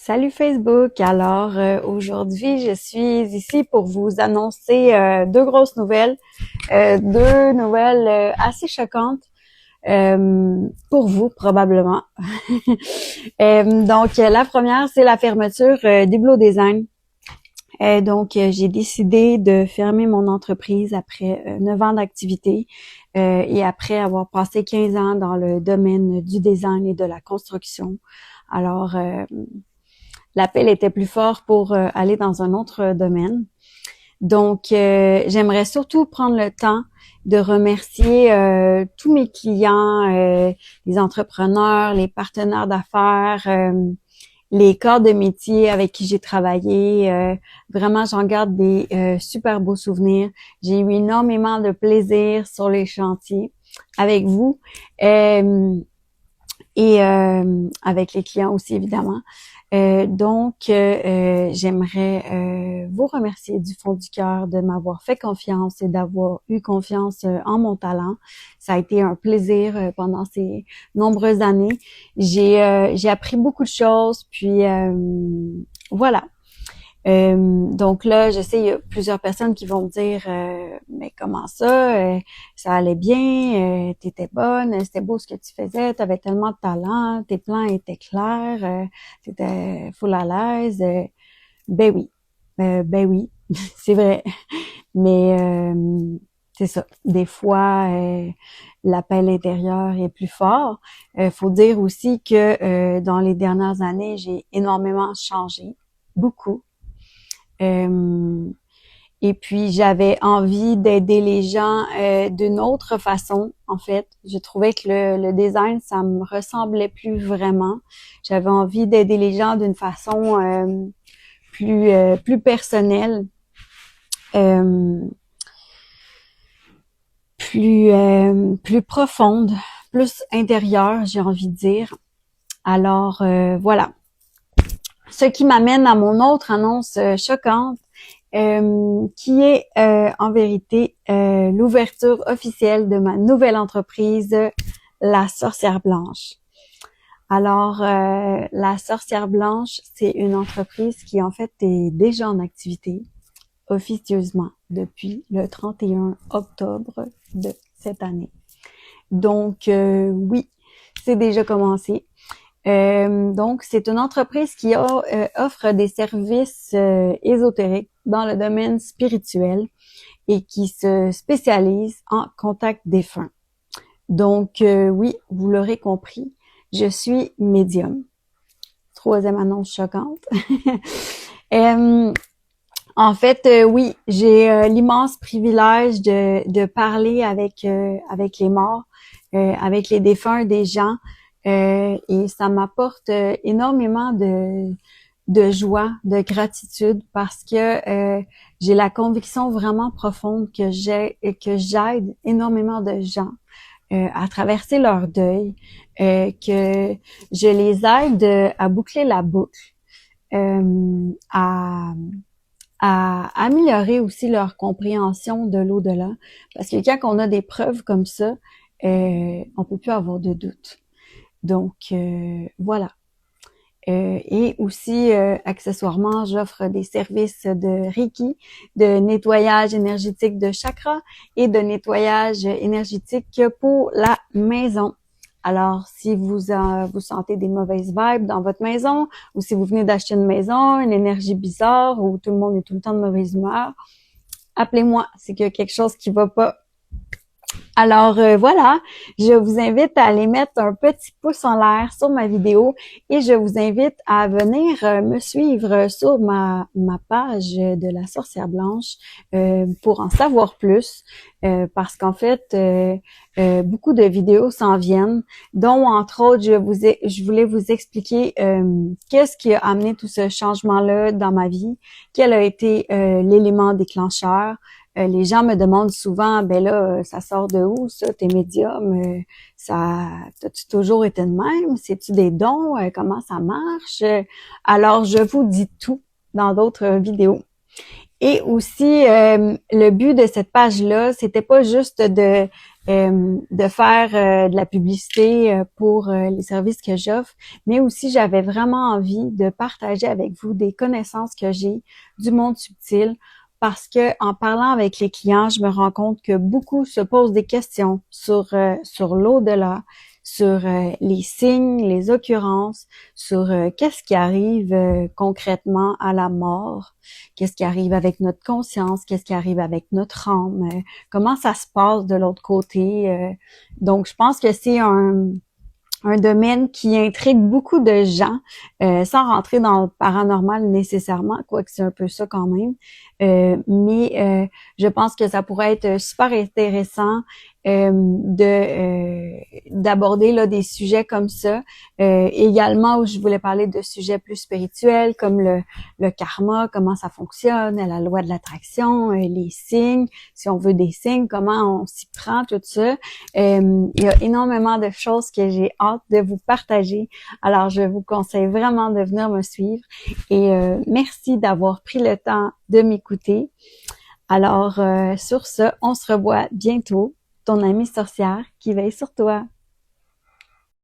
Salut Facebook. Alors aujourd'hui, je suis ici pour vous annoncer deux grosses nouvelles, deux nouvelles assez choquantes pour vous probablement. Donc la première, c'est la fermeture d'Hublot Design. J'ai décidé de fermer mon entreprise après 9 ans d'activité et après avoir passé 15 ans dans le domaine du design et de la construction. Alors l'appel était plus fort pour aller dans un autre domaine. Donc, j'aimerais surtout prendre le temps de remercier tous mes clients, les entrepreneurs, les partenaires d'affaires, les corps de métier avec qui j'ai travaillé. Vraiment, j'en garde des super beaux souvenirs. J'ai eu énormément de plaisir sur les chantiers avec vous et avec les clients aussi, évidemment. J'aimerais vous remercier du fond du cœur de m'avoir fait confiance et d'avoir eu confiance en mon talent. Ça a été un plaisir pendant ces nombreuses années. J'ai appris beaucoup de choses, puis voilà. Donc là, je sais, il y a plusieurs personnes qui vont me dire mais comment ça, ça allait bien, t'étais bonne, c'était beau ce que tu faisais, t'avais tellement de talent, tes plans étaient clairs, t'étais full à l'aise. Ben oui, c'est vrai. Mais c'est ça. Des fois, l'appel intérieur est plus fort. Faut dire aussi que dans les dernières années, j'ai énormément changé, beaucoup. Et puis, j'avais envie d'aider les gens d'une autre façon, en fait. Je trouvais que le design, ça me ressemblait plus vraiment. J'avais envie d'aider les gens d'une façon plus personnelle, plus profonde, plus intérieure, j'ai envie de dire. Alors, voilà. Ce qui m'amène à mon autre annonce choquante, qui est en vérité l'ouverture officielle de ma nouvelle entreprise, La Sorcière Blanche. Alors, La Sorcière Blanche, c'est une entreprise qui en fait est déjà en activité officieusement depuis le 31 octobre de cette année. Donc, oui, c'est déjà commencé. Donc, c'est une entreprise qui offre des services ésotériques dans le domaine spirituel et qui se spécialise en contact défunt. Donc, oui, vous l'aurez compris, je suis médium. Troisième annonce choquante. En fait, oui, j'ai l'immense privilège de parler avec les morts, avec les défunts des gens. Et ça m'apporte énormément de joie, de gratitude parce que j'ai la conviction vraiment profonde que j'aide énormément de gens à traverser leur deuil, que je les aide à boucler la boucle, à améliorer aussi leur compréhension de l'au-delà. Parce que quand on a des preuves comme ça, on peut plus avoir de doute. Donc, voilà. Et aussi, accessoirement, j'offre des services de Reiki, de nettoyage énergétique de chakras et de nettoyage énergétique pour la maison. Alors, si vous sentez des mauvaises vibes dans votre maison, ou si vous venez d'acheter une maison, une énergie bizarre, où tout le monde est tout le temps de mauvaise humeur, appelez-moi, c'est qu'il y a quelque chose qui va pas. Alors voilà, je vous invite à aller mettre un petit pouce en l'air sur ma vidéo et je vous invite à venir me suivre sur ma page de la Sorcière Blanche pour en savoir plus parce qu'en fait, beaucoup de vidéos s'en viennent, dont entre autres, je voulais vous expliquer qu'est-ce qui a amené tout ce changement-là dans ma vie, quel a été l'élément déclencheur. Les gens me demandent souvent, ben là, ça sort de où ça, tes médiums? T'as-tu toujours été de même? C'est-tu des dons? Comment ça marche? Alors, je vous dis tout dans d'autres vidéos. Et aussi, le but de cette page-là, c'était pas juste de de faire de la publicité pour les services que j'offre, mais aussi j'avais vraiment envie de partager avec vous des connaissances que j'ai du monde subtil, parce que en parlant avec les clients, je me rends compte que beaucoup se posent des questions sur l'au-delà, sur les signes, les occurrences, sur qu'est-ce qui arrive concrètement à la mort, qu'est-ce qui arrive avec notre conscience, qu'est-ce qui arrive avec notre âme, comment ça se passe de l'autre côté. Donc, je pense que c'est un domaine qui intrigue beaucoup de gens, sans rentrer dans le paranormal nécessairement, quoique c'est un peu ça quand même. Mais je pense que ça pourrait être super intéressant d'aborder là des sujets comme ça. Également, où je voulais parler de sujets plus spirituels comme le karma, comment ça fonctionne, la loi de l'attraction, les signes, si on veut des signes, comment on s'y prend, tout ça. Il y a énormément de choses que j'ai hâte de vous partager. Alors, je vous conseille vraiment de venir me suivre et merci d'avoir pris le temps de m'écouter. Alors, sur ce, on se revoit bientôt. Ton amie sorcière qui veille sur toi.